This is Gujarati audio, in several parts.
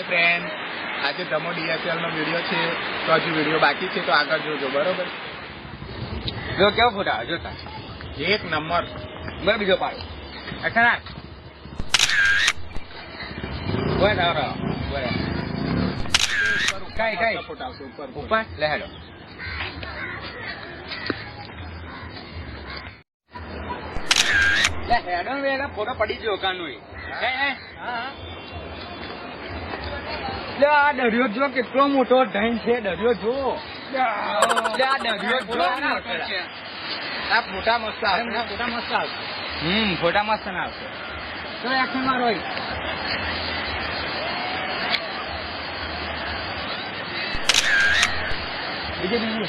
હાય ફ્રેન્ડ, આજે ધમો DSL નો વિડીયો છે, તો હજુ વિડીયો બાકી છે તો આગળ જોજો, બરોબર? જો કેવો ફોટા જોતા એક નંબર. બર બીજો પાડો અચ્છા બોય તારો બોય કઈ ફોટા આવશે ઉપર ઉપર લે હેડો લે હેડો વેલા ફોટો પડી ગયો કાનો એ હા લે આ દરિયો જો કેટલો મોટો ઢાઈન છે દરિયો જો લે આ દરિયો જો આ ફોટા મસ્ત આવશે. ફોટા મસ્ત આવશે ફોટા મસ્ત ના આવશે તો એક્શન મારો બીજું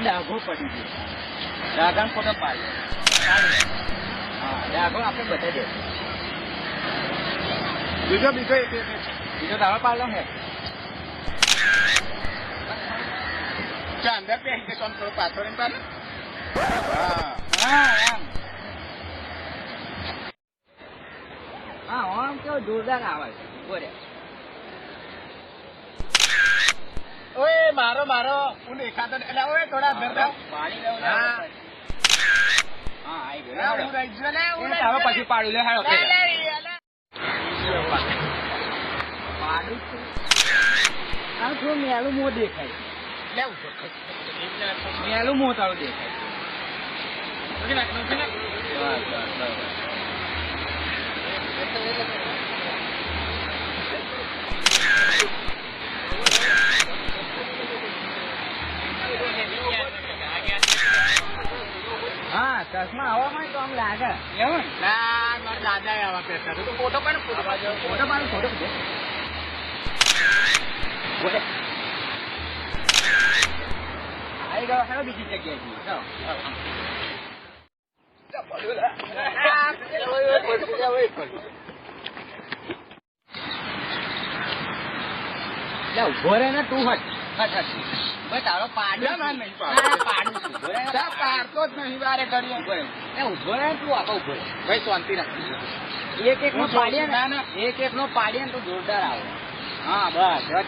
ડાઘો પડી ગયો ડાઘા ફોટો પાડ્યો હા ડાઘો આપણે બતાવી દે બીજો દાવા પાડલો હે અંદર પહેરી કે થોડો પાછળ એમ પાડે. હા આમ કેવો જોરદાર આવે છે બોરે ઓય મારો હું દેખાતો એટલે ઓય થોડા અંદર જાવ પાણી લેવું હા આઈ હું રહી ગયો ને હું હવે પછી પાડું લે હાલો પાડું આ થોડું મેલું મોં દેખાય લેવું મેલું મોં તારું દેખાય હા ચશ્મા આવા હોય તો આમ લાગે એવું ના મારા દાદા આવા પહેરતા તો ફોટો પાડ ફોટો આવી ગયો હેલો બીજી જગ્યાએ ઉભો રે ને તું હટ તારો પાડ્યો નહીં પાડું છું પાડતો જ નહીં વારે કરીએ ઉભો રે તું આપો ઉભો રે ભાઈ શાંતિ રાખ. એક નો પાડીએ ને એક નો પાડીએ ને તો જોરદાર આવે હા બસ આવે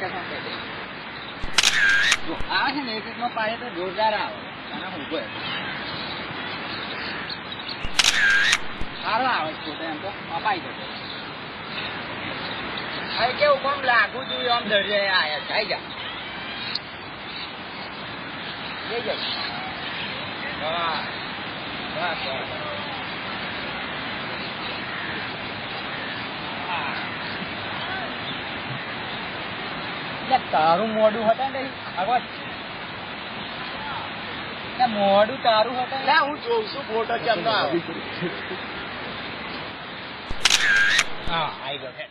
છે ને એક નો પાડીએ તો જોરદાર આવે ઉભો સારો આવે ફોટો એમ તો અપાઈ જતો હવે કેવું કોમ લાગુ જોઈએ આમ દરિયાએ આયા જાય જા તારું મોડું હતા ને મોડું તારું હતા ના હું જોઉં છું ફોટો કેમ નો આવે. હા આવી ગયો છે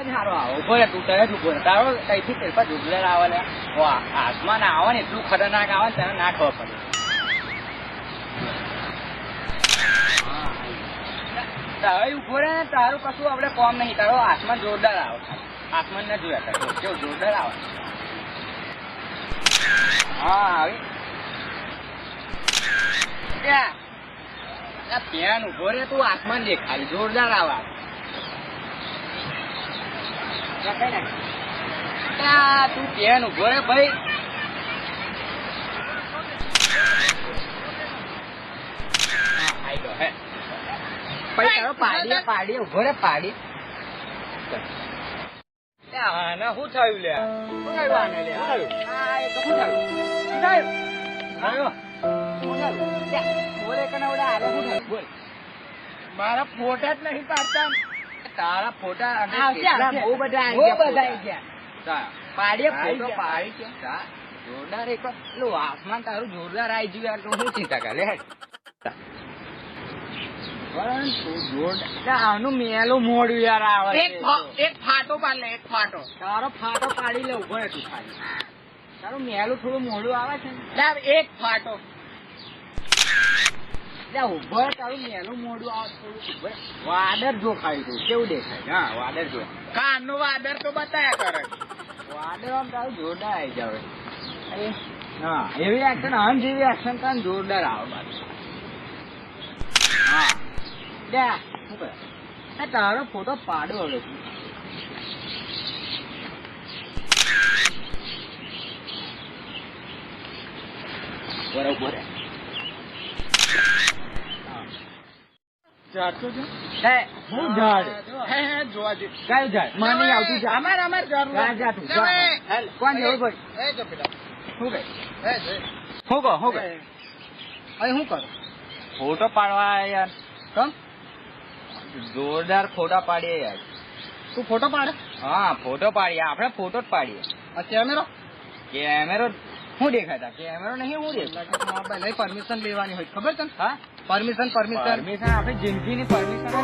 સારો આવો ઉભો રે તું તરત ઉભો રે તારો કઈથી પેપર ઢુકલેર આવે ને વાહ હાથમાં ના આવે ને એટલું ખતરનાક આવે ને તને ના ખબર પડે તારે ઉભો રે તારું કશું આપડે કોમ નહીં તારો આસમાન જોરદાર આવે આસમાન ના જોયા તારો કેવું જોરદાર આવે હા આવી પેન ઉભો રે તું આસમાન દેખાય જોરદાર આવે તું પેન ઉભો રે ભાઈ પાડીએ ઉભો રે પાડી આને શું થયું લે મારા ફોટા જ નહીં પાડતા. તારા ફોટા બહુ બધા ગયા પાડીએ ફોટો પાડી જોરદાર એક આસમાન તારું જોરદાર આવી ગયું તો શું ચિંતા કરે આનું મેલું મોડું યાર આવે એક ફાટો પાડ લે એક ફાટો તારો ફાટો પાડી લે ઉભો તું ખાલી તારું મેલું થોડું મોડું આવે છે ને એક ફાટો ઉભો તારું મેલું મોડું આવે થોડું વાદળ જો ખાઈ તું કેવું દેખાય હા વાદળ જો કાન નું વાદળ તો બતાયા કરે વાદળ આમ તારું જોરદાર આવી જાવ હા એવી એક્શન આમ જેવી એક્શન કરે જોરદાર આવે પાછું. હા દે શું કરે તારો ફોટો પાડો હવે તું. બરોબર ઝાડ તો જો. હું ઝાડ હે જોવા જઈએ. કયું ઝાડ મને નહીં આવતું ઝાડ. અમાર ઝાડ કોણ જવું ભાઈ એ જો પેલા શું કહે હે જો શું કહો શું કહે અહીં શું કરો ફોટો પાડવા યાર કમ જોરદાર ફોટા પાડીએ યાર. તું ફોટો પાડે હા ફોટો પાડીએ આપણે ફોટો જ પાડીએ. આ કેમેરો કેમેરો શું દેખાતા કેમેરો નહીં હું દેખાય મોબાઈલ લઈ પરમિશન લેવાની હોય ખબર છે ને હા પરમિશન પરમિશન આપણી જિંદગીની પરમિશન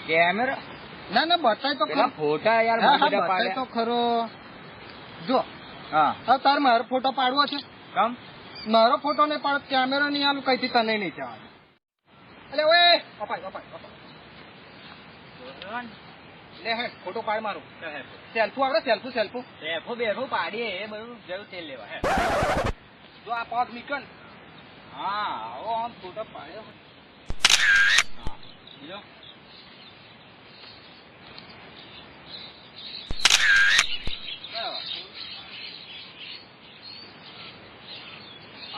કેમેરો ના ના બતાય તો પેલા ફોટા યાર હા, બધા બતાય પાડ્યા. તો ખરો જો હા હવે તાર મારો ફોટો પાડવો છે કમ મારો ફોટો ને પાડ કેમેરો નહીં આલું કઈથી તને નહીં જવાનું એટલે ઓએ અપાય લે હે ફોટો પાડ મારો સેલ્ફી આવડે સેલ્ફી બેઠો બેઠો પાડીએ એ બધું જરૂર તેલ લેવા હે જો આ પગ નીકળ હા આવો આમ ફોટો પાડ્યો હા બીજો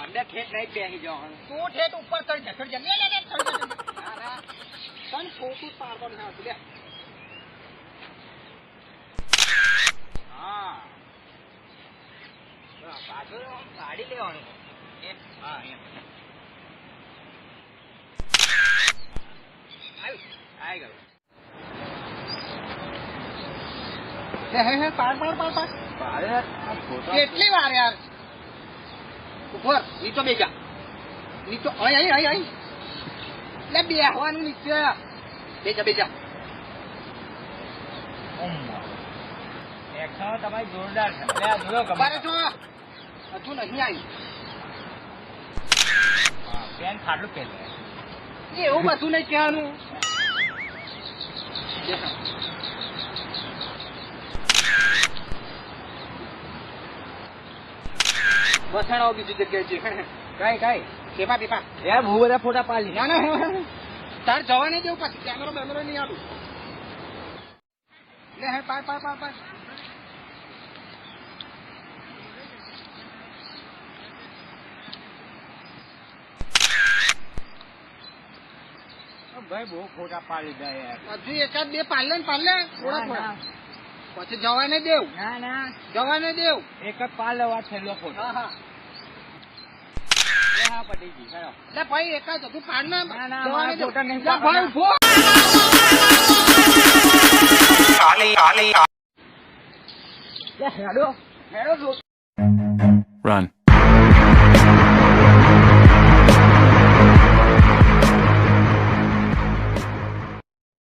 અંદર ઠેઠ નહીં બેસી જવાનું. તું ઠેઠ ઉપર ચડ જા લે ચડ જા ના તન ફોટો પાડવાનું ના લે હા પાછળ ગાડી લેવાનું હા એમ આવી ગયું હે પાડ કેટલી વાર યાર ઉપર નીચો બેજા નીચો અહીં લે બેહવાનું નીચે બેજા એક્શન તમારી જોરદાર છે એટલે આ જોયો બારે કમાલ. જો હજુ નહીં આવી હા પેન ખાટલું પહેલે એવું બધું નહીં કહેવાનું બસાડો બીજી જગ્યાએ છે કઈ પેપા પેપા યાર બહુ બધા ફોટા પાડી ના ના તાર જવા નહીં દેવું પાછી કેમેરો બેમેરો નહીં આવું લે હે પાય ભાઈ બહુ ફોટા પાડી દે યાર. હજુ એકાદ બે પાડલે થોડા પછી જવા નહીં દેવું ના જવા નહીં દેવું એક જ પાલ લેવા છેલ્લો ફોટો હા હા પડી ગઈ ચાલો. લે ભાઈ એકાદ હજુ પાડ ના ના, જવા મારા નહીં દેવું. ફોટા નહીં લે ભાઈ ઉભો. હેડો Run.